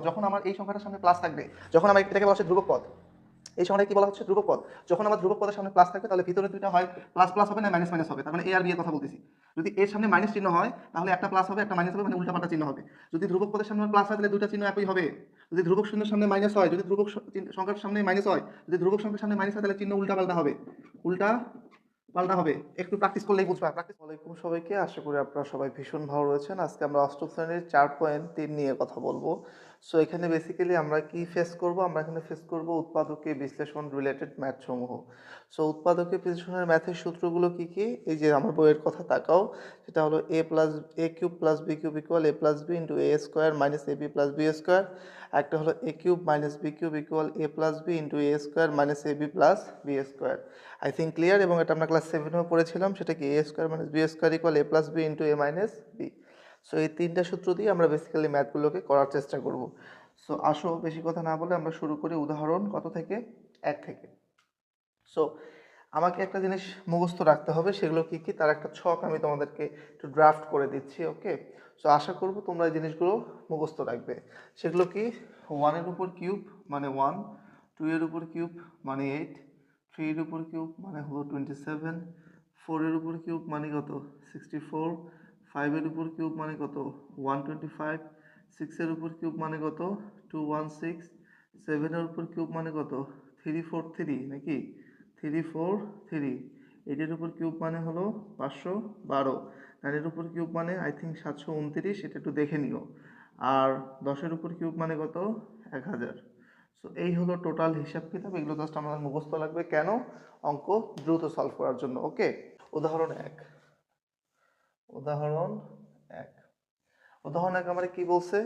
যখন আমার এই সংখ্যাটার সামনে প্লাস থাকবে, যখন আমার এটাকে বলা হচ্ছে ধ্রুবক পদ, এই সংখ্যাটা কি বলা হচ্ছে ধ্রুবক পদ, যখন আমার ধ্রুবক পদের সামনে প্লাস থাকবে তাহলে ভিতরে দুইটা হয় প্লাস প্লাস হবে না মাইনাস মাইনাস হবে, তার মানে এ আর বি এর কথা বলতেছি। যদি এর সামনে মাইনাস চিহ্ন হয় তাহলে একটা প্লাস হবে একটা মাইনাস হবে, মানে উল্টাপাল্টা চিহ্ন হবে। যদি ধ্রুবক পদের সামনে প্লাস হয় তাহলে দুইটা চিহ্ন একই হবে। যদি ধ্রুবক শূন্যের সামনে মাইনাস হয়, যদি ধ্রুবক সংখ্যার সামনে মাইনাস হয়, যদি ধ্রুবক সংখ্যার সামনে মাইনাস হয় তাহলে চিহ্ন উল্টাপাল্টা হবে, উল্টা পাল্টা হবে। একটু প্র্যাকটিস করলেই বুঝবা। প্র্যাকটিস। ওয়ালাইকুম সবাইকে, আশা করি আপনারা সবাই ভীষণ ভালো রয়েছেন। আজকে আমরা অষ্টম শ্রেণীর 4.3 নিয়ে কথা বলবো। সো এখানে বেসিক্যালি আমরা কি ফেস করব, আমরা এখানে ফেস করব উৎপাদকে বিশ্লেষণ রিলেটেড ম্যাথ সমূহ। সো উৎপাদকে বিশ্লেষণের ম্যাথের সূত্রগুলো কি কি, এই যে আমার বইয়ের কথা তাকাও, সেটা হলো a cube plus b cube equal a plus b into a square minus a b plus b square. একটা হলো a cube minus b cube equal a plus b into a square minus a b plus b square. I think clear. এবং এটা আমরা class 7-এও পড়েছিলাম, সেটা কি a square minus b square equal a plus b into a minus b. So এই তিনটা সূত্র দিয়ে আমরা বেসিক্যালি ম্যাথগুলোকে করার চেষ্টা করব। সো আসো বেশি কথা না বলে আমরা শুরু করি উদাহরণ কত থেকে, 1 থেকে। সো আমাকে একটা জিনিস মুখস্থ রাখতে হবে, সেগুলো কি কি তার একটা ছক আমি তোমাদেরকে একটু ড্রাফট করে দিচ্ছি, ওকে। সো আশা করব তোমরা এই জিনিসগুলো মুখস্থ রাখবে। সেগুলো কি, 1 এর উপর কিউব মানে 1, 2 এর উপর কিউব মানে 8, 3 এর উপর কিউব মানে হলো 27, 4 এর উপর কিউব মানে কত 64, 5 এর উপর কিউব মানে কত 125, 6 এর উপর কিউব মানে কত 216, 7 এর উপর কিউব মানে কত 343 নাকি 343, 8 এর উপর কিউব মানে হলো 512, 9 এর উপর কিউব মানে আই থিঙ্ক 729, এটা একটু দেখে নিও। আর 10 এর উপর কিউব মানে কত 1000। সো এই হলো টোটাল হিসাব কিতাব। এগুলো জাস্ট আমাদের মুখস্থ লাগবে, কেন, অঙ্ক দ্রুত সলভ করার জন্য, ওকে। উদাহরণ 1, উদাহরণ 1, উদাহরণ 1 আমার কি বলছে,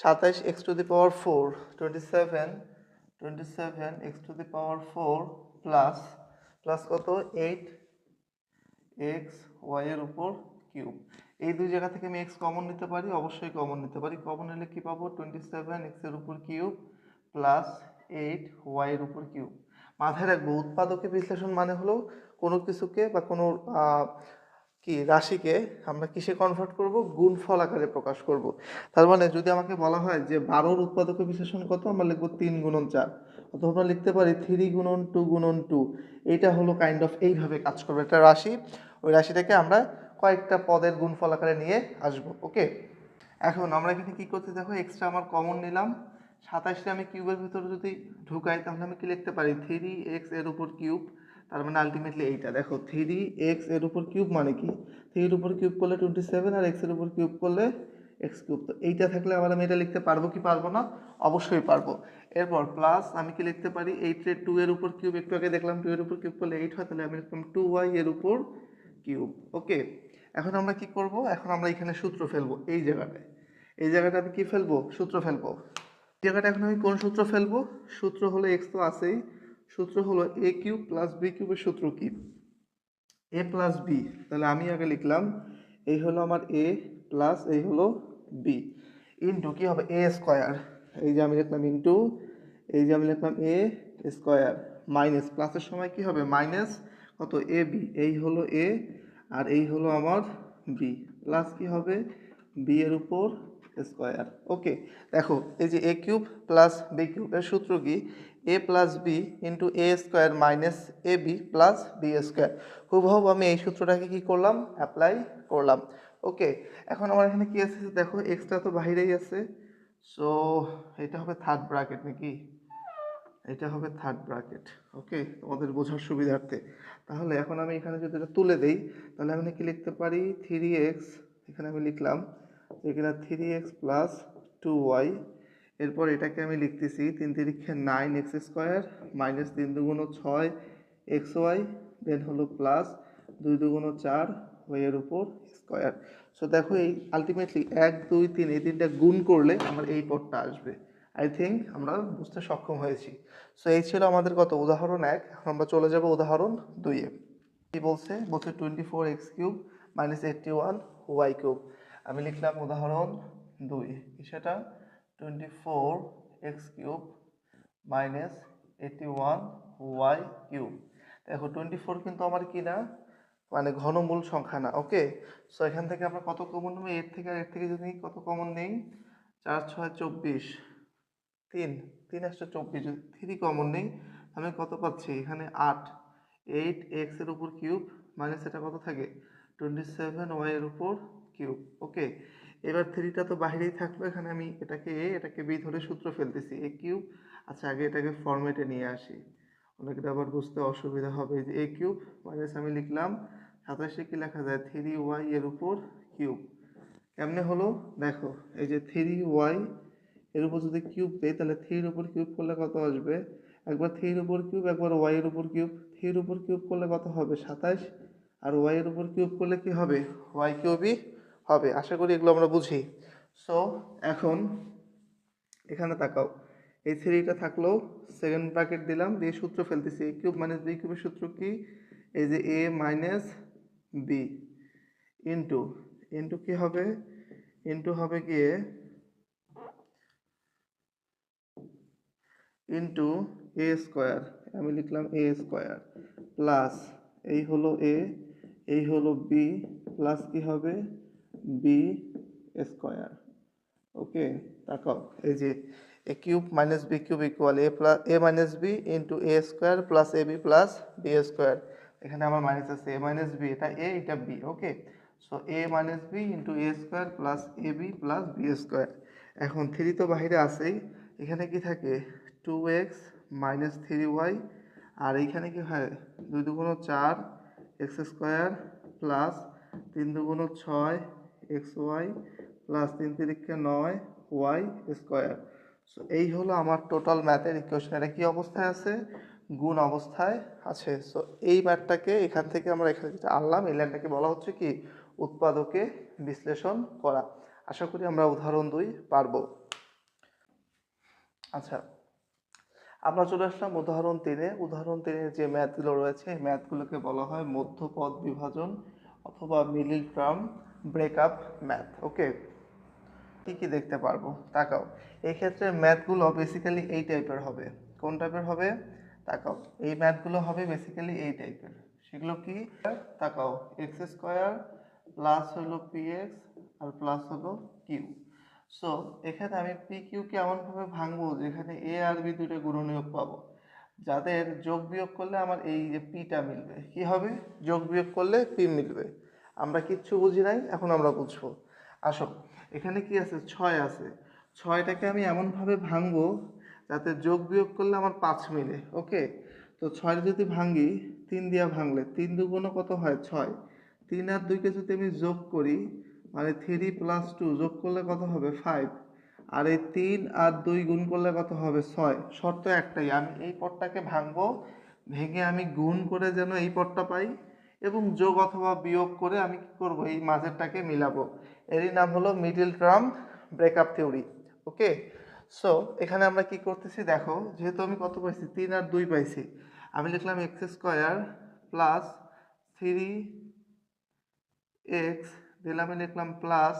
27 x to the power 4, 27 x to the power 4 plus plus কত 8 এক্স ওয়াই এর উপর কিউব। এই দুই জায়গা থেকে আমি এক্স কমন নিতে পারি, অবশ্যই কমন নিতে পারি। কমন নিলে কি পাবো 27 এক্স এর উপর কিউব প্লাস 8 ওয়াই এর উপর কিউব। মাথায় রাখবো উৎপাদকে বিশ্লেষণ মানে হলো কোনো কিছুকে বা কোনো কি রাশিকে আমরা কিসে কনভার্ট করব, গুণফল আকারে প্রকাশ করব। তার মানে যদি আমাকে বলা হয় যে 12-র উৎপাদক বিশ্লেষণ কত, আমরা লিখবো 3 গুণন 4, অথবা আমরা লিখতে পারি 3 গুণন 2 গুণন 2। এইটা হলো কাইন্ড অফ এইভাবে কাজ করবে একটা রাশি, ওই রাশিটাকে আমরা কয়েকটা পদের গুণফল আকারে নিয়ে আসবো, ওকে। এখন আমরা এখানে কি করতে, দেখো এক্সট্রা আমার কমন নিলাম, 27টা আমি কিউবের ভিতরে যদি ঢুকাই তাহলে আমি কি লিখতে পারি 3x এর উপর কিউব। তার মানে আলটিমেটলি এইটা দেখো 3x এর উপর কিউব মানে কি 3 এর উপর কিউব করলে 27 আর x এর উপর কিউব করলে এক্স কিউব। তো এইটা থাকলে আবার আমি এটা লিখতে পারবো কি পারবো না, অবশ্যই পারবো। এরপর প্লাস আমি কি লিখতে পারি 8 2 এর উপর কিউব, একটু আগে দেখলাম 2 এর উপর কিউব করলে 8 হয়, তাহলে আমি লিখলাম 2y এর উপর কিউব, ওকে। এখন আমরা কি করব, এখন আমরা এখানে সূত্র ফেলবো এই জায়গাটায়, এই জায়গাটা আমি কি ফেলবো, সূত্র ফেলবো। জায়গাটা এখন আমি কোন সূত্র ফেলবো, সূত্র হলো এক্স তো আছেই, সূত্র হলো এ কিউব প্লাস বি কিউবের সূত্র কি এ প্লাস বি। তাহলে আমি আগে লিখলাম এই হলো আমার এ প্লাস এই হলো বি ইন্টু কি হবে এ স্কোয়ার, এই যে আমি লিখলাম ইন্টু, এই যে আমি লিখলাম এ স্কোয়ার মাইনাস প্লাসের সময় কি হবে মাইনাস কত এ বি, এই হলো এ আর এই হলো আমার বি, প্লাস কি হবে বি এর উপর স্কোয়ার, ওকে। দেখো এই যে a cube plus b cube এর সূত্র কি এ plus b into a square minus a b plus b square. হুবহু আমি এই সূত্রটাকে কি করলাম, অ্যাপ্লাই করলাম, ওকে। এখন আমার এখানে কি আছে দেখো এক্সট্রা তো বাহিরেই আছে, সো এটা হবে থার্ড ব্র্যাকেট নাকি, এটা হবে থার্ড ব্র্যাকেট, ওকে, তোমাদের বোঝার সুবিধার্থে। তাহলে এখন আমি এখানে যদি এটা তুলে দেই তাহলে আমি কি লিখতে পারি 3x, এখানে আমি লিখলাম এখানে 3x প্লাস 2y। এরপর এটাকে আমি লিখতেছি 3 তিরিক্ষে 9x স্কোয়ার মাইনাস 3 দুগুণ 6 xy, দেন হলো প্লাস 2 দুগুণ 4 y এর উপর স্কোয়ার। সো দেখো এই আলটিমেটলি 1 2 3 এই তিনটা গুণ করলে আমার এই পদটা আসবে। আই থিঙ্ক আমরা বুঝতে সক্ষম হয়েছি। সো এই ছিল আমাদের কত উদাহরণ 1। এখন আমরা চলে যাব উদাহরণ 2-এ। কি বলছে, বলছে 24x cube minus 81y cube. আমি লিখলাম উদাহরণ 2, সেটা 24x cube minus 81y cube. দেখো 24 কিন্তু আমার কি না, মানে ঘনমূল সংখ্যা না, ওকে। সো এখান থেকে আমরা কত কমন নেব, এর থেকে যদি কত কমন নেই 4 6 24, তিন, 3 আসছে 24, যদি 3 কমন নেই আমি কত পাচ্ছি এখানে 8, 8x এর উপর কিউব মাইনাস এটা কত থাকে 27y এর উপর কিউব। ওকে, এবার 3টা তো বাইরেই থাকলো, এখানে আমি এটাকে a এটাকে b ধরে সূত্র ফেলতেছি a কিউব। আচ্ছা আগে এটাকে ফরম্যাটে নিয়ে আসি, অনেকটা আবার বুঝতে অসুবিধা হবে। যে a কিউব মাইনাস আমি লিখলাম 27 কি লেখা যায় 3y এর উপর কিউব। কেমনে হলো দেখো, এই যে 3y এর উপর যদি কিউব দেই তাহলে 3 এর উপর কিউব করলে কত আসবে, একবার 3 এর উপর কিউব একবার y এর উপর কিউব, 3 এর উপর কিউব করলে কত হবে 27, আর y এর উপর কিউব করলে কি হবে y কিউবই হবে। আশা করি এগুলো আমরা বুঝি। সো এখন এখানে তাকাও, এই 3টা থাকলো, সেকেন্ড ব্র্যাকেট দিলাম, দিয়ে সূত্র ফেলতেছি a কিউব মাইনাস b কিউবের সূত্র কি, এই যে a minus b into into কি হবে, ইন্টু হবে গিয়ে ইন্টু এ স্কোয়ার, আমি লিখলাম এ স্কোয়ার প্লাস এই হলো এ, এই হলো বি, প্লাস কি হবে বি স্কোয়ার। ওকে, তাকাও এই যে a cube minus b cube equal a plus a minus b into a square plus a b plus b square. এখানে আমার মাইনাস আছে এ মাইনাস বি, এটা এ এটা B. Okay, so A minus b into a square plus a b plus b square. এখন three তো বাহিরে আসেই, এখানে কি থাকে 2x মাইনাস 3y, আর এইখানে কি হয় 2 দুগুণ 4 এক্স স্কোয়ার প্লাস 3 দুগুণ 6 এক্স ওয়াই প্লাস 3 তিরিকে 9 ওয়াই স্কোয়ার। সো এই হলো আমার টোটাল ম্যাথের ইকুয়েশন। এটা কি অবস্থায় আছে, গুণ অবস্থায় আছে। সো এই ম্যাথটাকে এখান থেকে আমরা এখানে যেটা আনলাম, এই লাইনটাকে বলা হচ্ছে কি উৎপাদকে বিশ্লেষণ করা। আশা করি আমরা উদাহরণ 2 পারবো। আচ্ছা, আমরা চলে আসলাম উদাহরণ 3-এ। উদাহরণ 3-এর যে ম্যাথগুলো রয়েছে এই ম্যাথগুলোকে বলা হয় মধ্যপদ বিভাজন অথবা মিডল টার্ম ব্রেকআপ ম্যাথ। ওকে, কি কি দেখতে পারবো তাকাও, এই ক্ষেত্রে ম্যাথগুলো বেসিক্যালি এই টাইপের হবে। কোন টাইপের হবে তাকাও, এই ম্যাথগুলো হবে বেসিক্যালি এই টাইপের। সেগুলো কি তাকাও, এক্স স্কোয়ার প্লাস হলো পি এক্স আর প্লাস হলো কিউ। সো এখানে আমি পি কিউকে এমনভাবে ভাঙবো যেখানে এ আর বি দুটো গুণনীয়ক পাবো, যাদের যোগ বিয়োগ করলে আমার এই যে পিটা মিলবে। কি হবে, যোগ বিয়োগ করলে পি মিলবে। আমরা কিচ্ছু বুঝি নাই, এখন আমরা বুঝবো। আসো, এখানে কি আছে 6 আছে, 6টাকে আমি এমনভাবে ভাঙবো যাতে যোগ বিয়োগ করলে আমার 5 মিলে। ওকে, তো 6 যদি ভাঙি 3 দিয়া ভাঙলে 3 দুগুণ কত হয় 6, 3 আর 2কে যদি আমি যোগ করি মানে 3 প্লাস 2 যোগ করলে কত হবে 5, আর এই 3 আর 2 গুণ করলে কত হবে 6। শর্ত একটাই, আমি এই পদটাকে ভাঙবো, ভেঙে আমি গুণ করে যেন এই পদটা পাই, এবং যোগ অথবা বিয়োগ করে আমি কি করব এই মাঝেরটাকে মিলাবো। এরই নাম হলো মিডল টার্ম ব্রেকআপ থিওরি। ওকে, সো এখানে আমরা কি করতেছি দেখো, যেহেতু আমি কত পাইছি 3 আর 2 পাইছি, আমি লিখলাম এক্স স্কোয়ার প্লাস 3x দিলাম, আমি লিখলাম প্লাস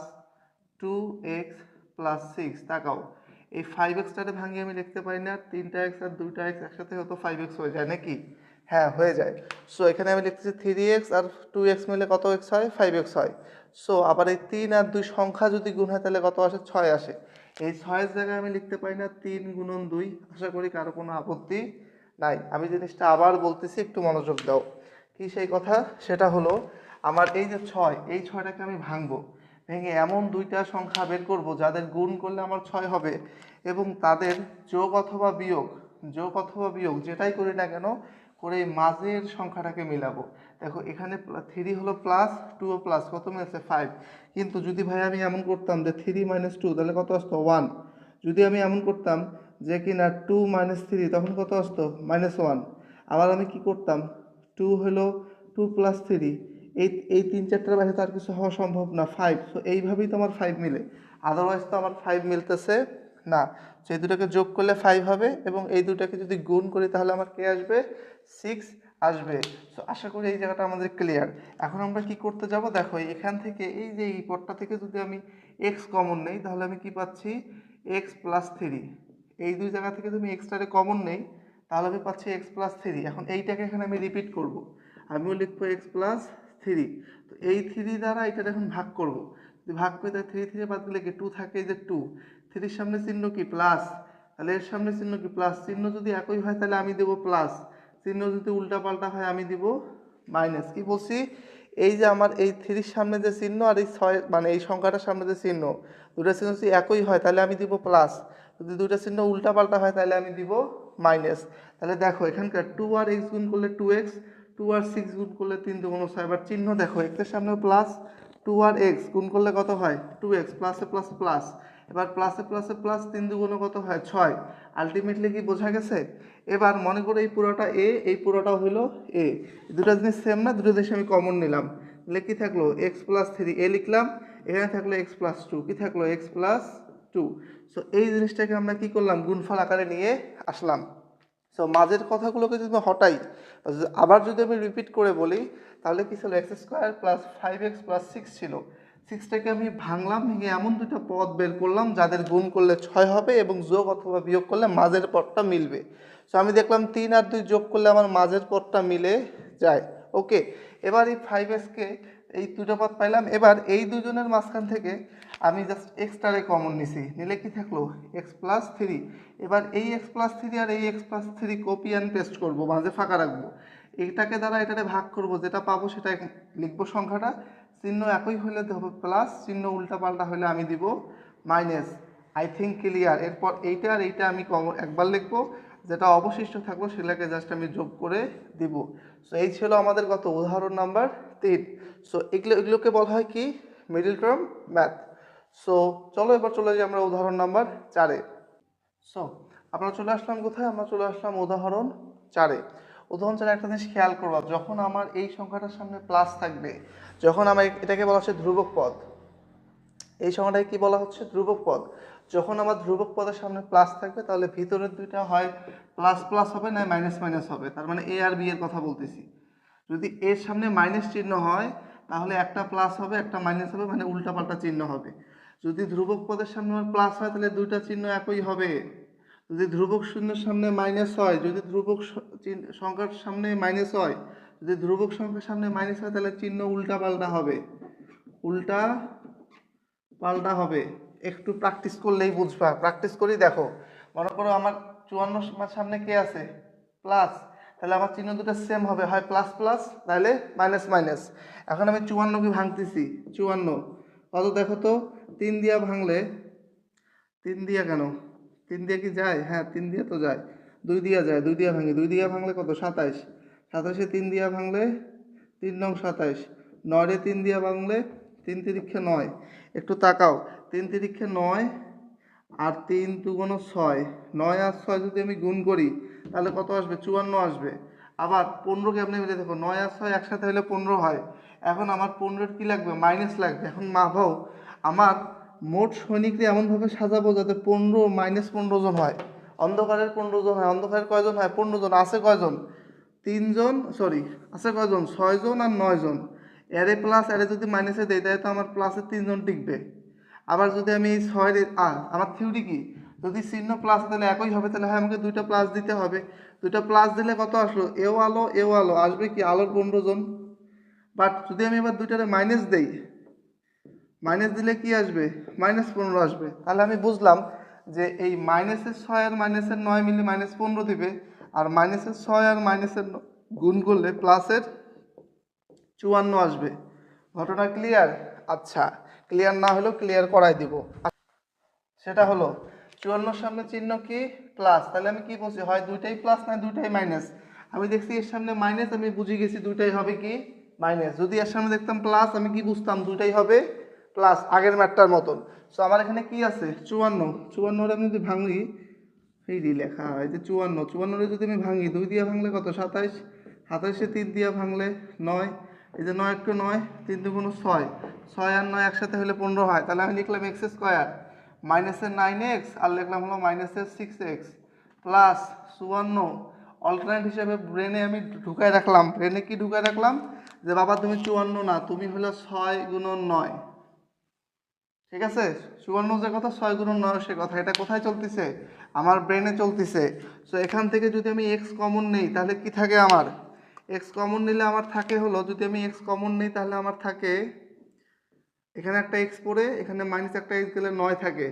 2x প্লাস 6। তাকাও, এই 5xটারে ভাঙিয়ে আমি লিখতে পারি না, 3টা x আর 2টা x একসাথে হতো 5x হয়ে যায় নাকি, হ্যাঁ হয়ে যায়। সো এখানে আমি লিখতেছি 3x আর 2x মিলে কত x হয় 5x হয়। সো আবার এই 3 আর 2 সংখ্যা যদি গুণ হয় তাহলে কত আসে 6 আসে। এই 6-এর জায়গায় আমি লিখতে পারি না 3 গুণন 2। আশা করি কারো কোনো আপত্তি নাই। আমি জিনিসটা আবার বলতেছি, একটু মনোযোগ দাও। কি সেই কথা, সেটা হলো আমার এই যে 6, এই 6টাকে আমি ভাঙবো, ভেঙে এমন দুইটা সংখ্যা বের করব যাদের গুণ করলে আমার 6 হবে, এবং তাদের যোগ অথবা বিয়োগ, যোগ অথবা বিয়োগ যেটাই করি না কেন করে এই মাঝের সংখ্যাটাকে মিলাবো। দেখো এখানে 3 হলো প্লাস 2 ও প্লাস, কত মিলছে 5। কিন্তু যদি ভাই আমি এমন করতাম যে 3 মাইনাস 2 তাহলে কত আসতো 1। যদি আমি এমন করতাম যে কিনা 2 মাইনাস 3 তখন কত আসতো -1। আবার আমি কি করতাম 2 হলো 2 প্লাস 3, এই এই 3-4টার বাইরে তো আর কিছু হওয়া সম্ভব না 5। সো এইভাবেই তো আমার 5 মিলে, আদারওয়াইজ তো আমার 5 মিলতেছে না। সো এই দুটাকে যোগ করলে 5 হবে, এবং এই দুটাকে যদি গুণ করি তাহলে আমার কে আসবে 6 আসবে। সো আশা করি এই জায়গাটা আমাদের ক্লিয়ার। এখন আমরা কি করতে যাব দেখো, এখান থেকে এই যে এই পদটা থেকে যদি আমি x কমন নেই তাহলে আমি কি পাচ্ছি x প্লাস 3। এই দুই জায়গা থেকে যদি এক্সটারে কমন নেই তাহলে আমি পাচ্ছি x প্লাস 3। এখন এইটাকে এখানে আমি রিপিট করব, আমিও লিখবো x প্লাস 3। তো এই 3 দ্বারা এটা এখন ভাগ করব, যদি ভাগ করে তাহলে 3 বাদ দিলে কি 2 থাকে, যে 2, 3-এর সামনে চিহ্ন কি প্লাস, তাহলে এর সামনে চিহ্ন কি প্লাস, চিহ্ন যদি একই হয় তাহলে আমি দেবো প্লাস, চিহ্ন যদি উল্টাপাল্টা হয় আমি দিব মাইনাস। কি বলছি, এই যে আমার এই 3 সামনে যে চিহ্ন আর এই 6 মানে এই সংখ্যাটার সামনে যে চিহ্ন, দুটো চিহ্ন যদি একই হয় তাহলে আমি দিব প্লাস, যদি দুটো চিহ্ন উল্টাপাল্টা হয় তাহলে আমি দিব মাইনাস। তাহলে দেখো এখানকার 2 আর এক্স গুণ করলে 2x, 2 আর 6 গুণ করলে 3 2 6। এবার চিহ্ন দেখো এক্সের সামনে প্লাস, 2 আর এক্স গুণ করলে কত হয় 2x, প্লাসে প্লাসে প্লাস, এবার প্লাসে প্লাসে প্লাস, 3 দুগুণে কত হয় 6। আলটিমেটলি কি বোঝা গেছে? এবার মনে করো এই পুরোটা এ, এই পুরোটা হলো এ, দুটো জিনিস সেম না, দুটো জিনিস আমি কমন নিলাম, তাহলে কি থাকলো এক্স প্লাস 3 এ লিখলাম, এখানে থাকলো এক্স প্লাস 2, কি থাকলো এক্স প্লাস 2। সো এই জিনিসটাকে আমরা কি করলাম গুণফল আকারে নিয়ে আসলাম। সো মাঝের কথাগুলোকে যদি হটাই, আবার যদি আমি রিপিট করে বলি, তাহলে কি ছিল x square plus 5x plus 6 ছিল, 6টাকে আমি ভাঙলাম, ভেঙে এমন দুটো পদ বের করলাম যাদের গুণ করলে 6 হবে এবং যোগ অথবা বিয়োগ করলে মাঝের পদটা মিলবে। সো আমি দেখলাম 3 আর 2 যোগ করলে আমার মাঝের পদটা মিলে যায়। ওকে, এবার এই 5xকে এই দুটো পদ পাইলাম, এবার এই দুজনের মাঝখান থেকে আমি জাস্ট এক্সট্রারে কমন নিছি, নিলে কি থাকলো এক্স প্লাস 3। এবার এই এক্স প্লাস 3 আর এই x plus 3 copy and paste করবো, মাঝে ফাঁকা রাখবো, এইটাকে দ্বারা এটাকে ভাগ করব, যেটা পাবো সেটা লিখবো সংখ্যাটা, চিহ্ন একই হলে হবে প্লাস, চিহ্ন উল্টা পাল্টা হলে আমি দিব মাইনাস। I think clear. এরপর এইটা আর এইটা আমি একবার লিখবো, যেটা অবশিষ্ট থাকলো সেটাকে জাস্ট আমি যোগ করে দিব। সো এই ছিল আমাদের কত উদাহরণ নাম্বার 3। সো এগুলোকে বলা হয় কি মিডল টার্ম ম্যাথ। সো চলো এবার চলে যাই আমরা উদাহরণ নাম্বার 4-এ। সো আমরা চলে আসলাম কোথায়, আমরা চলে আসলাম উদাহরণ 4-এ। উদাহরণ 4 একটা জিনিস খেয়াল করবা, যখন আমার এই সংখ্যাটার সামনে প্লাস থাকবে, যখন আমার এটাকে বলা হচ্ছে ধ্রুবক পদ, এই সংখ্যাটাকে কি বলা হচ্ছে ধ্রুবক পদ, যখন আমার ধ্রুবক পদের সামনে প্লাস থাকবে তাহলে ভিতরের দুইটা হয় প্লাস প্লাস হবে না মাইনাস মাইনাস হবে, তার মানে এ আর বি এর কথা বলতেছি। যদি এর সামনে মাইনাস চিহ্ন হয় তাহলে একটা প্লাস হবে একটা মাইনাস হবে, মানে উল্টাপাল্টা চিহ্ন হবে। যদি ধ্রুবক পদের সামনে প্লাস হয় তাহলে দুইটা চিহ্ন একই হবে। যদি ধ্রুবক শূন্যের সামনে মাইনাস হয়, যদি ধ্রুবক সংখ্যার সামনে মাইনাস হয়, যদি ধ্রুবক সংখ্যার সামনে মাইনাস হয় তাহলে চিহ্ন উল্টা পাল্টা হবে, উল্টা পাল্টা হবে। একটু প্র্যাকটিস করলেই বুঝবা, প্র্যাকটিস করেই দেখো। মনে করো আমার 54 সামনে কে আছে প্লাস, তাহলে আমার চিহ্ন দুটো সেম হবে, হয় প্লাস প্লাস তাহলে মাইনাস মাইনাস। এখন আমি 54কে ভাঙতেছি, 54 কত দেখো তো, 3 দিয়া ভাঙলে, 3 দিয়া কেন, 3 দিয়ে কি যায়, হ্যাঁ 3 দিয়ে তো যায়, 2 দিয়া যায়, 2 দিয়া ভাঙি, 2 দিয়া ভাঙলে কত 27, 27-এ 3 দিয়া ভাঙলে 3 নং 27, 9-এ 3 দিয়া ভাঙলে 3 তিরিক্ষে 9। একটু তাকাও, 3 তিরিক্ষে 9 আর 3 দুগুণ 6, 9 আর 6 যদি আমি গুণ করি তাহলে কত আসবে 54 আসবে। আবার 15কে আপনি মিলে দেখো, 9 আর 6 একসাথে হলে 15 হয়। এখন আমার 15-এর কী লাগবে মাইনাস লাগবে। এখন ভাবো আমার মোট সৈনিককে এমনভাবে সাজাবো যাতে 15 মাইনাস 15 জন হয়, অন্ধকারের 15 জন হয়, অন্ধকারের কয়জন হয় 15 জন, আছে কয়জন 3 জন, সরি আছে কয়জন 6 জন আর 9 জন। এরে প্লাস এরে যদি মাইনাসে দেয় তাহলে তো আমার প্লাসের 3 জন টিকবে। আবার যদি আমি এই 6 আমার থিওরি কি, যদি চিহ্ন প্লাস তাহলে একই হবে, তাহলে হয় আমাকে দুইটা প্লাস দিতে হবে, দুইটা প্লাস দিলে কত আসলো এও আলো এও আলো, আসবে কি আলোর 15 জন। বাট যদি আমি এবার দুইটারে মাইনাস দেই, মাইনাস দিলে কি আসবে -15 আসবে। তাহলে আমি বুঝলাম যে এই -6 আর -9 মিলে -15 দিবে, আর -6 আর মাইনাসের গুণ করলে প্লাসের 54 আসবে। ঘটনা ক্লিয়ার? আচ্ছা, ক্লিয়ার না হলেও ক্লিয়ার করাই দিব। সেটা হলো 54 সামনে চিহ্ন কি প্লাস, তাহলে আমি কি বলছি হয় দুইটাই প্লাস না দুইটাই মাইনাস। আমি দেখছি এর সামনে মাইনাস, আমি বুঝে গেছি দুইটাই হবে কি মাইনাস। যদি এর সামনে দেখতাম প্লাস আমি কি বুঝতাম দুইটাই হবে প্লাস, আগের ম্যাটটার মতন। সো আমার এখানে কি আছে 54, 54 আমি যদি ভাঙি, এই লেখা হয় যে 54, 54 যদি আমি ভাঙি 2 দিয়ে ভাঙলে কত 27, 27-এ 3 দিয়ে ভাঙলে 9, এই যে 9 একটু 9, 3 দুগুণ 6, 6 আর 9 একসাথে হলে 15 হয়। তাহলে আমি লিখলাম এক্স স্কোয়ার মাইনাসের 9x আর লিখলাম হলো মাইনাসের 6x প্লাস 54। অল্টারনেট হিসেবে ব্রেনে আমি ঢুকায় রাখলাম, ব্রেনে কি ঢুকায় রাখলাম যে বাবা তুমি 54 না, তুমি হলো 6 গুণন 9। ঠিক আছে, 54 যে কথা 6 গুণন 9 সে কথা, এটা কোথায় চলতেছে আমার ব্রেনে চলতেছে। সো এখান থেকে যদি আমি এক্স কমন নেই তাহলে কি থাকে আমার, এক্স কমন নিলে আমার থাকে হলো, যদি আমি এক্স কমন নেই তাহলে আমার থাকে এখানে একটা এক্স পড়ে, এখানে মাইনাস একটা এক্স গেলে 9 থাকে,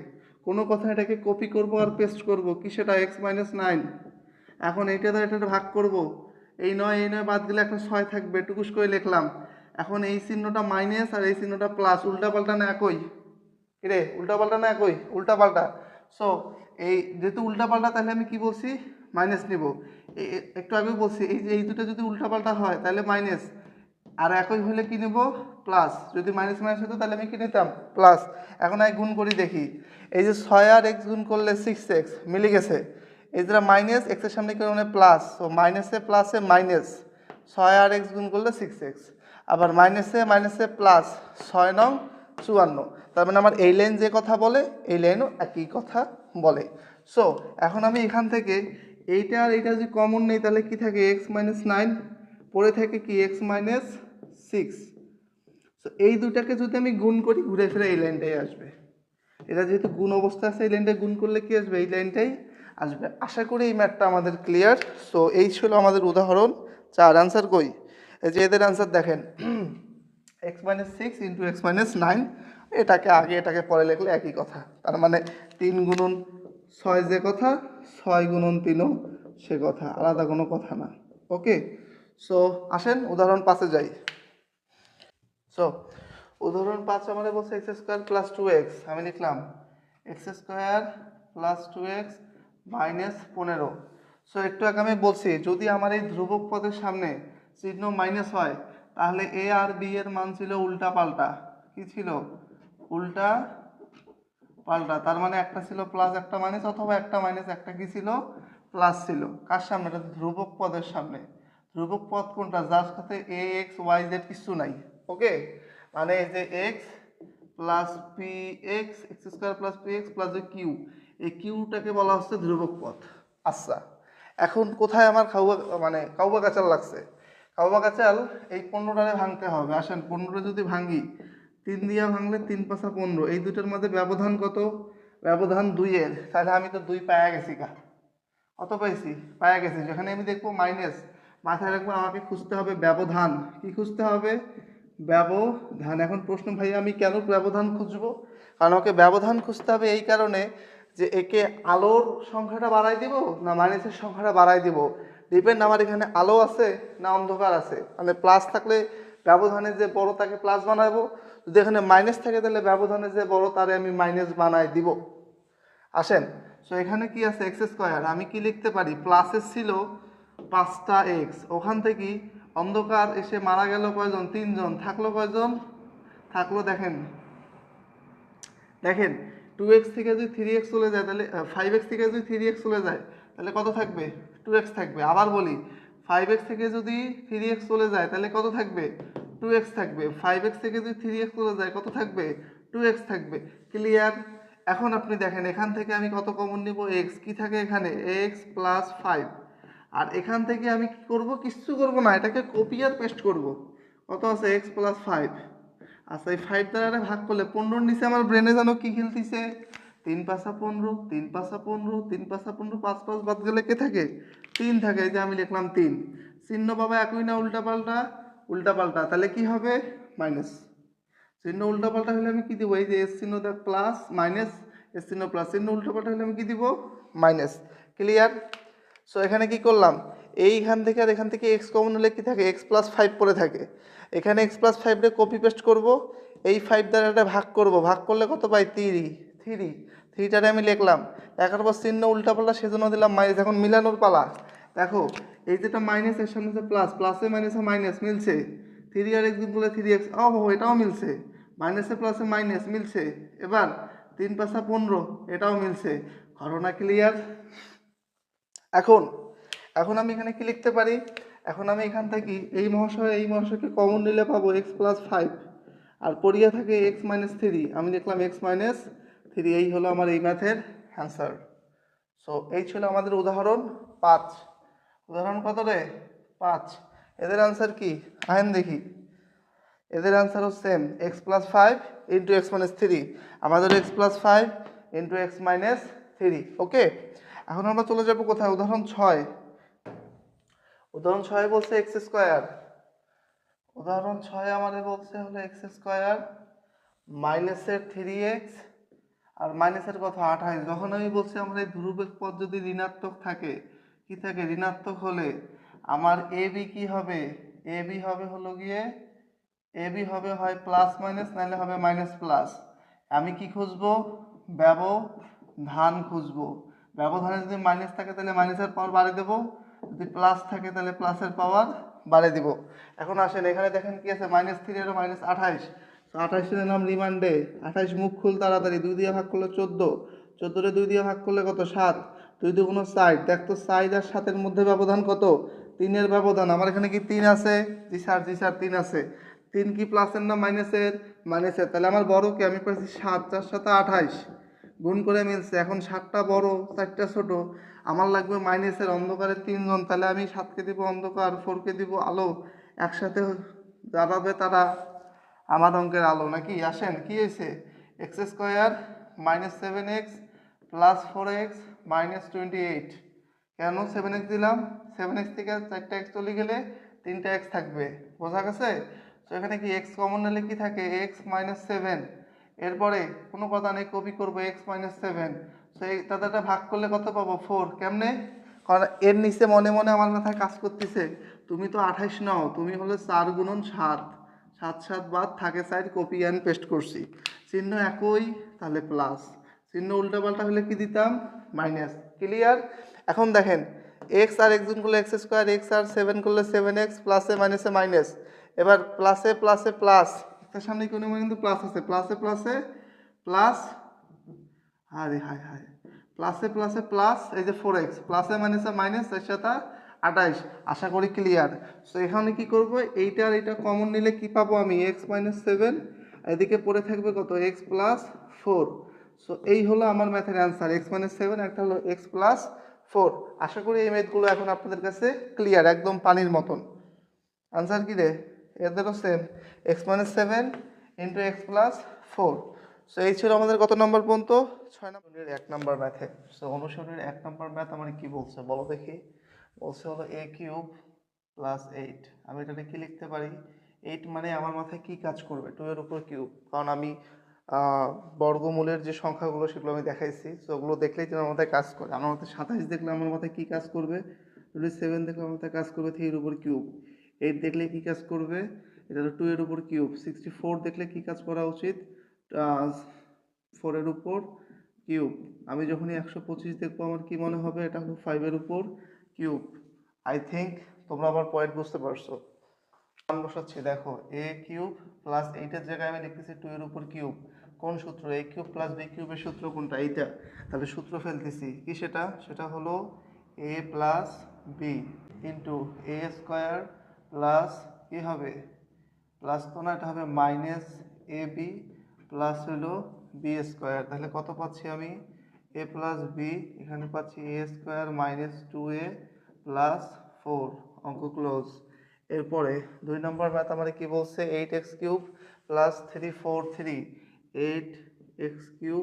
কোনো কথা এটাকে কপি করব আর পেস্ট করব কি সেটা x-9। এখন এইটা দ্বারা এটা ভাগ করব, এই 9 বাদ গেলে একটা 6 থাকবে, টুকুস করে লিখলাম। এখন এই চিহ্নটা মাইনাস আর এই চিহ্নটা প্লাস, উল্টাপাল্টা না একই? রে উল্টাপাল্টা না একই? উল্টাপাল্টা। সো এই যেহেতু উল্টাপাল্টা তাহলে আমি কি বলছি, মাইনাস নিব। একটু আগেও বলছি এই যে এই দুটো যদি উল্টাপাল্টা হয় তাহলে মাইনাস, আর একই হলে কি নেব, প্লাস। যদি মাইনাস মাইনাস হতো তাহলে আমি কি নিতাম, প্লাস। এখন আমি গুণ করি দেখি, এই যে 6 আর x গুণ করলে 6x মিলে গেছে, এই যেটা মাইনাস এক্সের সামনে কি মানে প্লাস, তো মাইনাসে প্লাসে মাইনাস, 6 আর x গুণ করলে 6x, আবার মাইনাসে মাইনাসে প্লাস, 6×9 = 54। তার মানে আমার এই লাইন যে কথা বলে এই লাইনও একই কথা বলে। সো এখন আমি এখান থেকে এইটা আর এইটা যদি কমন নেই তাহলে কি থাকে, x-9, পরে থাকে কি x-6। সো এই দুটাকে যদি আমি গুণ করি ঘুরে ফিরে এই লাইনটাই আসবে। এটা যেহেতু গুণ অবস্থা আছে, এই লাইনটা গুণ করলে কি আসবে, এই লাইনটাই আসবে। আশা করি এই ম্যাথটা আমাদের ক্লিয়ার। সো এই ছিল আমাদের উদাহরণ 4। আনসার কই, এই যে এদের আনসার দেখেন, x-6 × x-9, এটাকে আগে এটাকে পরে লিখলে একই কথা। তার মানে 3×6 যে কথা, 6×3ও সে কথা, আলাদা কোনো কথা না। ওকে, সো আসেন উদাহরণ 5-এ যাই। সো উদাহরণ 5 আমাদের বলছে x² + 2x, আমি লিখলাম x² + 2x - 15। সো একটু আগে আমি বলছি যদি আমার এই ধ্রুবক পদের সামনে চিহ্ন মাইনাস হয় তাহলে a আর b এর মান ছিল উল্টা পাল্টা। কি ছিল, উল্টা পাল্টা। তার মানে একটা ছিল প্লাস একটা মাইনাস, অথবা একটা মাইনাস একটা কি ছিল, প্লাস ছিল। কার সামনে, এটা ধ্রুবক পদের সামনে। ধ্রুবক পদ কোনটা, যার সাথে a x y z কিছু নাই। ওকে, মানে এই যে x plus P x, x² + px plus যে কিউ, এই কিউটাকে বলা হচ্ছে ধ্রুবক পদ। আচ্ছা, এখন কোথায় আমার কাউবা কাচাল লাগছে। কাউবা কাচাল এই 15টারে ভাঙতে হবে। আসেন 15টা যদি ভাঙি, 3 দিয়ে ভাঙলে 3×5 = 15, এই দুটোর মধ্যে ব্যবধান কত, ব্যবধান 2-এর। তাহলে আমি তো 2 পায়া গেছি। কত পাইছি, পায়া গেছি। যেখানে আমি দেখবো মাইনাস, মাথায় রাখবো আমাকে খুঁজতে হবে ব্যবধান। কি খুঁজতে হবে, ব্যবধান। এখন প্রশ্ন, ভাই আমি কেন ব্যবধান খুঁজবো, কারণ আমাকে ব্যবধান খুঁজতে হবে এই কারণে যে একে আলোর সংখ্যাটা বাড়াই দিব না মাইনাসের সংখ্যাটা বাড়াই দিব, ডিপেন্ড আমার এখানে আলো আছে না অন্ধকার আছে। মানে প্লাস থাকলে ব্যবধানে যে বড় তাকে প্লাস বানাবো, যদি এখানে মাইনাস থাকে তাহলে ব্যবধানে যে বড় তারে আমি মাইনাস বানাই দিব। আসেন, সো এখানে কি আছে, x², আমি কি লিখতে পারি, প্লাসের ছিল 5টা x, ওখান থেকে অন্ধকার এসে মারা গেল কয়জন, 3জন, থাকলো কয়জন, থাকলো দেখেন দেখেন 2x থেকে যদি 3x চলে যায় তাহলে 5x থেকে যদি 3x চলে যায় তাহলে কত থাকবে, 2x থাকবে। আবার বলি 5x থেকে যদি 3x চলে যায় তাহলে কত থাকবে, 2x থাকবে। 5x থেকে যদি 3x চলে যায় কত থাকবে, 2x থাকবে। ক্লিয়ার। এখন আপনি দেখেন এখান থেকে আমি কত কমন নিব, x কি থাকে এখানে, x + 5। আর এখান থেকে আমি কি করব, কিচ্ছু করব না, এটাকে কপি আর পেস্ট করব। কত আছে, x + 5। আচ্ছা, এই 5 দ্বারা ভাগ করলে 15-র নিচে আমার ব্রেনে জানো কি খেলতেছে, 3×5 = 15, 3×5 = 15, 3×5 = 15, 5 বাদ গেলে কে থাকে, 3 থাকে। এই যে আমি লিখলাম 3। চিহ্ন বাবা একই না উল্টাপাল্টা, উল্টাপাল্টা। তাহলে কি হবে, মাইনাস। চিহ্ন উল্টাপাল্টা হলে আমি কি দিব, এই যে এস চিহ্ন দেখ প্লাস মাইনাস, এস চিহ্ন প্লাস, চিহ্ন উল্টাপাল্টা হলে আমি কি দিব, মাইনাস। ক্লিয়ার। সো এখানে কি করলাম, এইখান থেকে আর এখান থেকে এক্স কমন হলে কি থাকে, x + 5 পড়ে থাকে। এখানে x + 5 রে কপি পেস্ট করব, এই 5 দ্বারা এটা ভাগ করব, ভাগ করলে কত পাই, 3টারে আমি লিখলাম। লেখার পর চিহ্ন উল্টাপাল্টা সেজন্য দিলাম মাইনাস। এখন মিলানোর পালা। দেখো এই যেটা মাইনাস এর সামনে যে প্লাস, প্লাসে মাইনাসে মাইনাস মিলছে, 3 আর x গুণ করলে 3x, এটাও মিলছে, মাইনাসে প্লাসে মাইনাস মিলছে। এবার 3×5 = 15, এটাও মিলছে। ঘটনা ক্লিয়ার। এখন এখন আমি এখানে কি লিখতে পারি, এখন আমি এখান থেকে এই মহাশয়কে কমন নিলে পাবো x + 5, আর পড়িয়া থাকে x - 3, আমি লিখলাম x - 3। এই হলো আমার এই ম্যাথের অ্যান্সার। সো এই ছিল আমাদের উদাহরণ 5। উদাহরণ কত রে, 5। এদের অ্যান্সার কি, আহেন দেখি। এদের অ্যান্সারও সেম, x + 5 × x - 3। আমাদের x + 5 × x - 3। ওকে, এখন আমরা চলে যাব কোথায়, উদাহরণ 6। উদাহরণ 6 বলছে x²। উদাহরণ 6 আমাদের বলছে হলো x² - 3x আর মাইনাসের কত 28। যখন আমি বলছি আমার এই ধ্রুবক পদ যদি ঋণাত্মক থাকে, কি থাকে, ঋণাত্মক হলে আমার এ বি কি হবে, এ বি হবে হলো গিয়ে এ বি হবে হয় প্লাস মাইনাস, নাহলে হবে মাইনাস প্লাস। আমি কি খুঁজবো, ব্যবধান খুঁজবো। ব্যবধানে যদি মাইনাস থাকে তাহলে মাইনাসের পাওয়ার বাড়িয়ে দেবো, যদি প্লাস থাকে তাহলে প্লাসের পাওয়ার বাড়িয়ে দিব। এখন আসেন এখানে দেখেন কি আছে, -3 আর -28। তো 28 নিলাম রিমান্ডে, 28 মুখ খুল তাড়াতাড়ি, 2 দিয়ে ভাগ করলে 14, 14 2 দিয়ে ভাগ করলে কত, 7, 2 2 60। দেখ তো 4 আর 7-এর মধ্যে ব্যবধান কত, 3-এর ব্যবধান। আমার এখানে কি 3 আছে, জি স্যার 3 আছে। 3 কি প্লাসের না মাইনাসের, মাইনাসের। তাহলে আমার বড় কি, আমি পাচ্ছি 7, 4 7 28, গুণ করে মিলছে। এখন 7টা বড় 4টা ছোট, আমার লাগবে মাইনাসের, অন্ধকারের 3 জন। তাহলে আমি 7কে দিব অন্ধকার, 4কে দিব আলো, একসাথে দাঁড়াবে তারা আমার অঙ্কের আলো নাকি। আসেন কি হয়েছে, x square -7x plus 4x -28। কেন 7x দিলাম, 7x থেকে 4টা x চলে গেলে 3টা x থাকবে, বোঝা গেছে। তো এখানে কি x কমন নিলে কি থাকে, x -7। এরপরে কোনো কথা নেই, কপি করবো x -7। তো এই তাদেরটা ভাগ করলে কত পাবো, 4। কেমনে, কারণ এর নিচে মনে মনে আমার মাথায় কাজ করতেছে, তুমি তো 28 নাও, তুমি হলে 4 গুণন 7, 7 7 বাদ থাকে 4, কপি অ্যান্ড পেস্ট করছি। চিহ্ন একই তাহলে প্লাস, চিহ্ন উল্টাপাল্টা হলে কি দিতাম, মাইনাস। ক্লিয়ার। এখন দেখেন এক্স আর এক্স গুণ করলে এক্স স্কোয়ার, এক্স আর 7 করলে 7x, প্লাসে মাইনাসে মাইনাস। এবার প্লাসে প্লাসে প্লাস, তার সামনে কোনো কিন্তু প্লাস আছে, প্লাসে প্লাসে প্লাস, আরে হায় হায়, প্লাসে প্লাসে প্লাস, এই যে 4x, প্লাসে মাইনাসে মাইনাস, এর সাথে 28। আশা করি ক্লিয়ার। সো এখানে কি করব, এইটা আর এটা কমন নিলে কি পাবো আমি, x -7, এদিকে পড়ে থাকবে কত, x + 4। সো এই হলো আমার ম্যাথের অ্যান্সার, x -7, একটা হলো x + 4। আশা করি এই ম্যাথগুলো এখন আপনাদের কাছে ক্লিয়ার, একদম পানির মতন। আনসার কি রে, এদেরও same, x -7 into x + 4। So এই ছিল আমাদের কত নম্বর পর্যন্ত, 6 নম্বরের 1 নম্বর ম্যাথে। সো অনুসরণের 1 নম্বর ম্যাথ আমার কি বলছে বলো দেখি। বলছে হলো a³ + 8। আমি এটাকে কি লিখতে পারি, 8 মানে আমার মাথায় কি কাজ করবে, 2 এর উপর কিউব। কারণ আমি বর্গমূলের যে সংখ্যাগুলো সেগুলো আমি দেখাইছি, সো ওগুলো দেখলেই তো আমার মাথায় কাজ করে। আমার মাথায় 27 দেখলে আমার মাথায় কি কাজ করবে, 27 দেখলে আমার মাথায় কাজ করবে 3 এর উপর কিউব। 8 দেখলে কি কাজ করবে, এটা হলো 2 এর উপর কিউব। 64 দেখলে কি কাজ করা উচিত, 4 এর উপর কিউব। আমি যখনই 125 দেখবো আমার কি মনে হবে, এটা হলো 5 এর উপর কিউব। আই থিঙ্ক তোমরা আমার পয়েন্ট বুঝতে পারছো। মান বসাচ্ছি, দেখো a³ + 8-এর জায়গায় আমি লিখতেছি 2 এর উপর কিউব। কোন সূত্র, a³ + b³ এর সূত্র কোনটা, এইটা। তাহলে সূত্র ফেলতেছি কি, সেটা সেটা হলো a + b into a² plus কি হবে, প্লাস তো না, এটা হবে -ab প্লাস হলো b²। তাহলে কত পাচ্ছি আমি, a + b, এখানে পাচ্ছি a² - 2a + 4, অঙ্ক ক্লোজ। এরপরে 2 নম্বর ম্যাথ আমার কি বলছে, 8x³ + 343, 8x³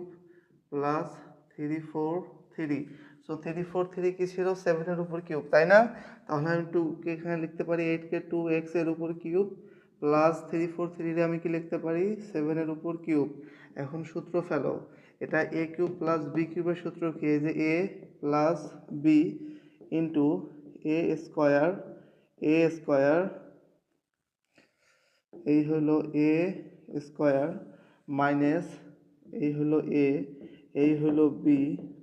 + 343। সো 343 কি ছিল, 7 এর উপর কিউব, তাই না। তাহলে আমি 2কে এখানে লিখতে পারি, 8কে 2x এর উপর কিউব প্লাস 343 রে আমি কি লিখতে পারি, 7 এর উপর কিউব। এখন সূত্র ফেলো, এটা a³ + b³ এর সূত্র কি, এই যে a + b ইন্টু a² এই হলো a² মাইনাস এই হলো a, এই হলো b,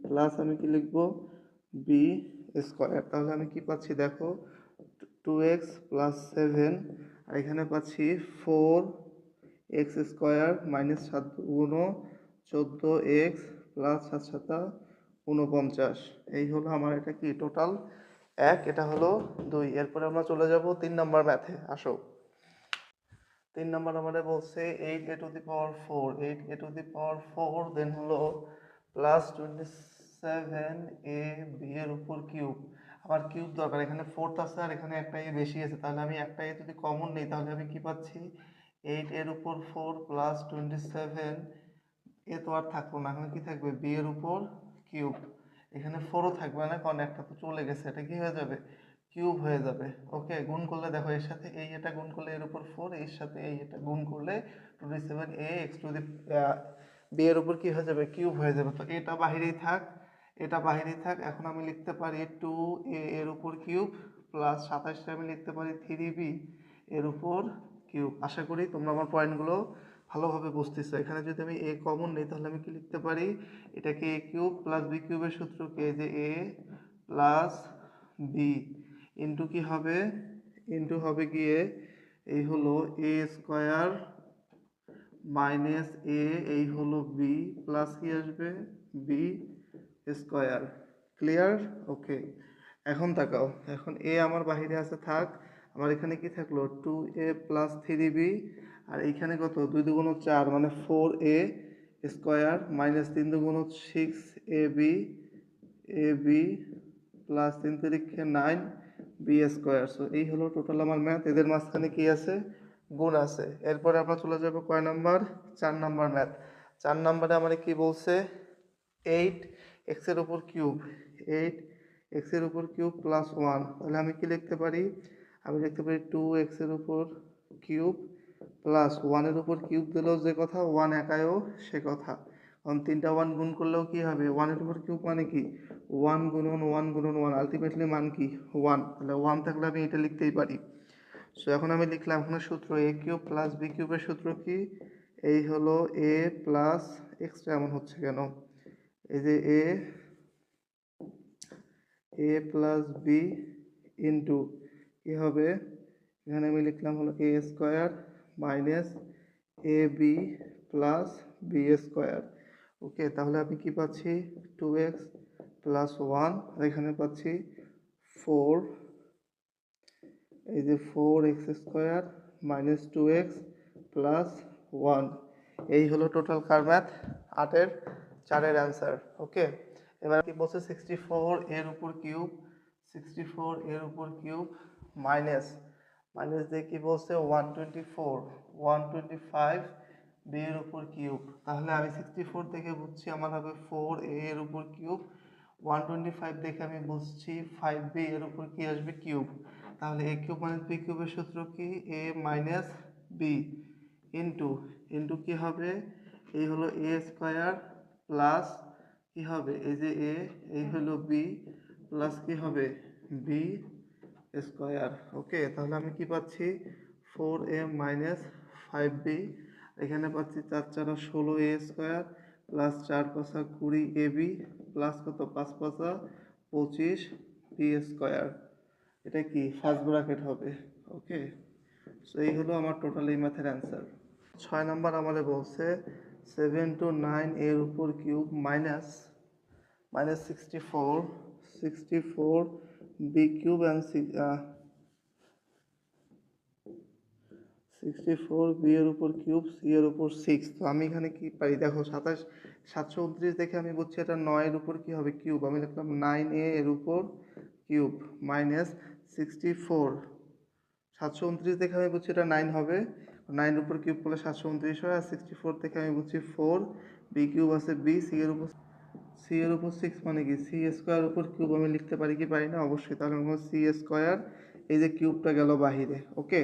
প্লাস আমি কি লিখবো, b²। তাহলে আমি কি পাচ্ছি দেখো, 2x + 7, আর এখানে পাচ্ছি 4x² - 7 14x প্লাস 7 7 49। এই হলো আমার এটা কি টোটাল 1, এটা হলো 2। এরপরে আমরা চলে যাব 3 নম্বর ম্যাথে। আসো 3 নম্বর আমাদের বলছে 8a⁴, 8a⁴, দেন হলো প্লাস 27ab এর উপর কিউব। আমার কিউব দরকার, এখানে 4 আছে আর এখানে একটা এ বেশি আছে, তাহলে আমি একটা এ যদি কমন নিই তাহলে আমি কি পাচ্ছি, 8 এর উপর 4 প্লাস 27, এ তো আর থাকলো না, এখানে কি থাকবে, বি এর উপর কিউব। এখানে 4ও থাকবে না, কারণ একটা তো চলে গেছে, এটা কি হয়ে যাবে, কিউব হয়ে যাবে। ওকে, গুণ করলে দেখো, এর সাথে এই এটা গুণ করলে এর উপর 4, এর সাথে এই এটা গুণ করলে 27a x to the B এর উপর কি হয়ে যাবে, কিউব হয়ে যাবে। তো এটা বাহিরেই থাক, এটা বাহিরেই থাক। এখন আমি লিখতে পারি 2a এর উপর কিউব প্লাস 27টা আমি লিখতে পারি 3b এর উপর কিউব। আশা করি তোমরা আমার পয়েন্টগুলো ভালোভাবে বুঝতেছো। এখানে যদি আমি এ কমন নিই তাহলে আমি কি লিখতে পারি, এটাকে এ কিউব প্লাস বি কিউবের সূত্র কি, যে এ প্লাস বি ইন্টু কি হবে, ইন্টু হবে গিয়ে এই হলো এ স্কোয়ার মাইনাস এ, এই হলো বি প্লাস কি আসবে বি স্কোয়ার। ক্লিয়ার? ওকে, এখন তাকাও, এখন এ আমার বাহিরে আছে থাক, আমার এখানে কি থাকলো 2a প্লাস 3b, আর এইখানে কত 2 2 4 মানে 4a square minus 3 2 6ab plus 3 3 9 b square. So এই হলো টোটাল আমার ম্যাথ। এদের মাঝখানে কি আছে, গুণ আছে। এরপরে আমরা চলে যাব কয় নাম্বার, 4 নাম্বার ম্যাথ। 4 নাম্বারে আমার কি বলছে, 8 এক্সের উপর কিউব, 8 এক্সের উপর কিউব প্লাস 1। তাহলে আমি কি লিখতে পারি, আমি লিখতে পারি 2 এক্সের উপর কিউব প্লাস 1 এর উপর কিউব দিলেও যে কথা, 1 একায়ও সে কথা। কারণ 3টা 1 গুণ করলেও কি হবে, 1 এর উপর কিউব মানে কি 1 গুণন 1 গুণন 1, আলটিমেটলি মান কি 1। তাহলে 1 থাকলে আমি এটা লিখতেই পারি। সো এখন আমি লিখলাম এখানে সূত্র এ কিউব প্লাস বি কিউবের সূত্র কি, এই হলো এ প্লাস এক্সট্রা এমন হচ্ছে কেন, এই যে এ প্লাস বি ইন্টু কী হবে, এখানে আমি লিখলাম হলো এ square minus a b plus b square. ওকে, তাহলে আমি কি পাচ্ছি 2x প্লাস 1, আর এখানে পাচ্ছি 4, এই যে 4x square minus 2x plus 1। এই হলো টোটাল কার ম্যাথ, 8-এর 4-এর অ্যান্সার। ওকে, এবার কি বলছে 64 এর উপর কিউব, 64 এর উপর কিউব মাইনাস মাইনাস দিয়ে কি বলছে 125 বি এর উপর কিউব। তাহলে আমি 64 থেকে বুঝছি আমার হবে 4a এর উপর কিউব, 125 দেখে আমি বুঝছি 5b এর উপর কি আসবে কিউব। তাহলে এ কিউব মাইনাস বি কিউবের সূত্র কি, এ মাইনাস বি ইন্টু ইন্টু কি হবে, এই হলো এ স্কোয়ার প্লাস কি হবে, এই যে এ, এই হলো বি প্লাস কি হবে বি স্কোয়ার। ওকে, তাহলে আমি কি পাচ্ছি 4a মাইনাস 5b, এখানে পাচ্ছি 4 4 16 a square plus 4 5 20 ab plus কত 5 5 25 b স্কোয়ার। এটা কি ফার্স্ট ব্র্যাকেট হবে। ওকে, সো এই হলো আমার টোটাল এই ম্যাথের অ্যান্সার। 6 নাম্বার আমাদের বলছে 7 to 9 এর উপর cube minus minus 64 b cube and 64 b এর উপর কিউব সি এর উপর 6। তো আমি এখানে কি পারি দেখো, 729 দেখে আমি বুঝছি এটা 9 এর উপর কি হবে কিউব, আমি লিখলাম 9a এর উপর কিউব মাইনাস 64, 729 দেখে আমি বুঝছি এটা 9 হবে, 9 এর উপর কিউব করলে 729 হয়। আর 64 থেকে আমি বুঝছি 4 বি কিউব আছে বি, সি এর উপর 6 মানে কি সি স্কোয়ার উপর কিউব আমি লিখতে পারি কি পারি না, অবশ্যই। তাহলে সি স্কোয়ার, এই যে কিউবটা গেল বাহিরে। ওকে,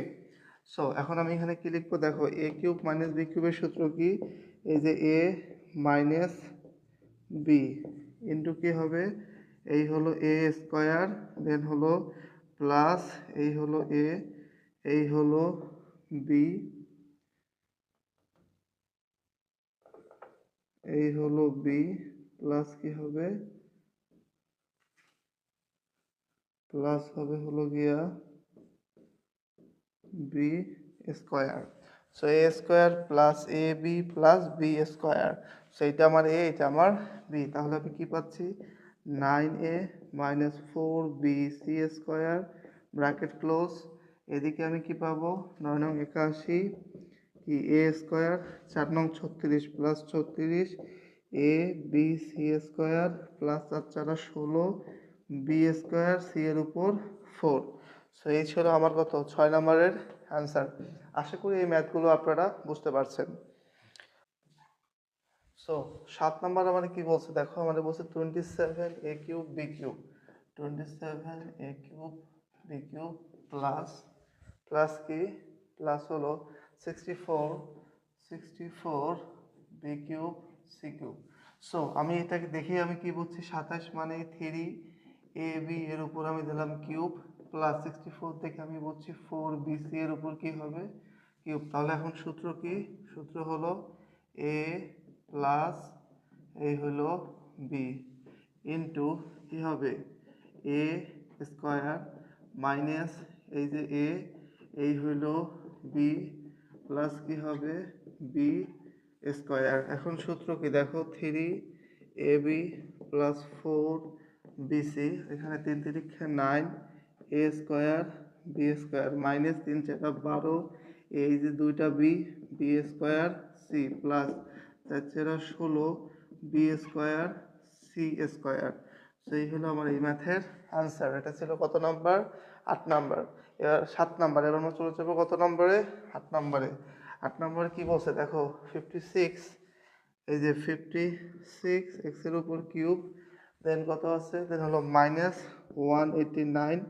সো এখন আমি এখানে কি লিখবো দেখো, এ কিউব মাইনাস বি কিউবের সূত্র কি, এই যে এ মাইনাস বি ইন্টু কি হবে, এই হলো এ স্কোয়ার দেন হলো প্লাস এই হলো এ, এই হলো বি, এই হলো বি প্লাস কি হবে, প্লাস হবে হলো গিয়া b square. So a square plus a b plus b square. So এটা আমার এ, এটা আমার বি। তাহলে আমি কি পাচ্ছি 9a minus 4b c square bracket close. এদিকে আমি কি পাবো 9 নং 81 কি এ স্কোয়ার 4 নং 36 plus 36 a b c square plus 4 4 16 b square c এর উপর 4। সো এই ছিল আমার কত 6 নম্বরের অ্যান্সার। আশা করি এই ম্যাথগুলো আপনারা বুঝতে পারছেন। সো 7 নম্বর আমাদের কি বলছে দেখো, আমাদের বলছে 27 a cube b cube, 27 a cube b cube plus plus কি প্লাস হলো 64 b cube c cube. So আমি এটাকে দেখে আমি কি বুঝছি, 27 মানে 3ab এর উপর আমি দিলাম কিউব, প্লাস 64 দেখে আমি বুঝছি 4bc এর উপর কি হবে কিউব। তাহলে এখন সূত্র কি? সূত্র হলো a প্লাস এই হলো বি ইন্টু কি হবে এ স্কোয়ার মাইনাস এই যে এ, এই হইল বি প্লাস কি হবে বি স্কোয়ার। এখন সূত্র কি দেখো, 3ab প্লাস 4bc, এখানে 3 3 9, a square b square minus 3 4 12, এই যে দুইটা b, b square c plus 4 4 16 b square c square. সেই হলো আমার এই ম্যাথের আনসার। এটা ছিল কত নাম্বার? 8 নাম্বার। এবার 7 নাম্বার, এবার আমরা চলে যাবো কত নম্বরে? 8 নম্বরে। 8 নম্বরে কি বলছে দেখো, 56, এই যে 56 এক্সের উপর কিউব, দেন কত আছে, দেন হলো মাইনাস 189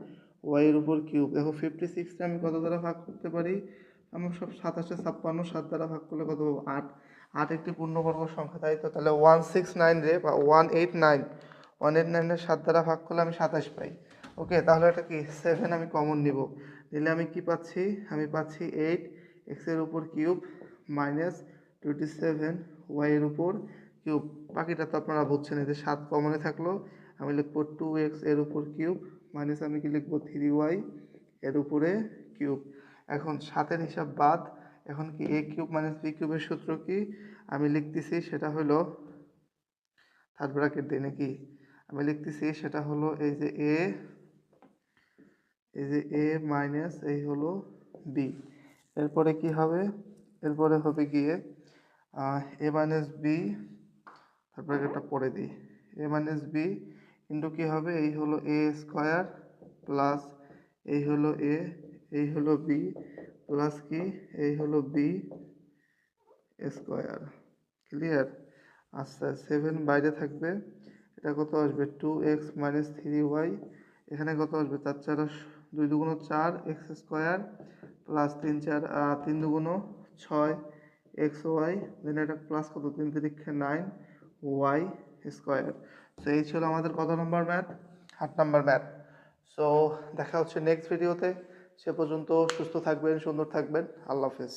ওয়াই এর উপর কিউব। দেখো 56টা আমি কত দ্বারা ভাগ করতে পারি? আমার সব 27 56 7 দ্বারা ভাগ করলে কত পাবো? 8। 8 একটি পূর্ণবর্গ সংখ্যা, তাই তো? তাহলে 169 রে বা 189 এর 7 দ্বারা ভাগ করলে আমি 27 পাই। ওকে, তাহলে এটা কি 7 আমি কমন নিব। নিলে আমি কি পাচ্ছি? আমি পাচ্ছি 8 এক্সের উপর কিউব মাইনাস 27 ওয়াই এর উপর কিউব। বাকিটা তো আপনারা বুঝছেন, এই যে 7 কমনে থাকলো, আমি লিখবো 2x এর উপর কিউব মাইনাস আমি কি লিখবো 3y এর উপরে কিউব। এখন 7-এর হিসাব বাদ, এখন কি a কিউব মাইনাস b কিউবের সূত্র কি আমি লিখতেছি, সেটা হলো থার্ড ব্র্যাকেট দিই নাকি, আমি লিখতেছি সেটা হলো এই যে a মাইনাস এই হলো b। এরপরে কি হবে? এরপরে হবে গিয়ে a মাইনাস বি, তারপরে এটা পরে দিই, a মাইনাস বি ইন্টু কী হবে, এই হলো এ স্কোয়ার প্লাস এই হলো এ, এই হলো বি প্লাস কি এই হলো বি স্কোয়ার। ক্লিয়ার? আচ্ছা, 7 বাইরে থাকবে, এটা কত আসবে 2x মাইনাস 3y, এখানে কত আসবে 4 4 2 2 4 x square plus 3 4 3 2 6 x y, then এটা প্লাস কত 3 3 9 ওয়াই স্কোয়ার। তো এই ছিল আমাদের কত নম্বর ম্যাথ? 8 নম্বর ম্যাথ। সো দেখা হচ্ছে নেক্সট ভিডিওতে। সে পর্যন্ত সুস্থ থাকবেন, সুন্দর থাকবেন। আল্লাহ হাফেজ।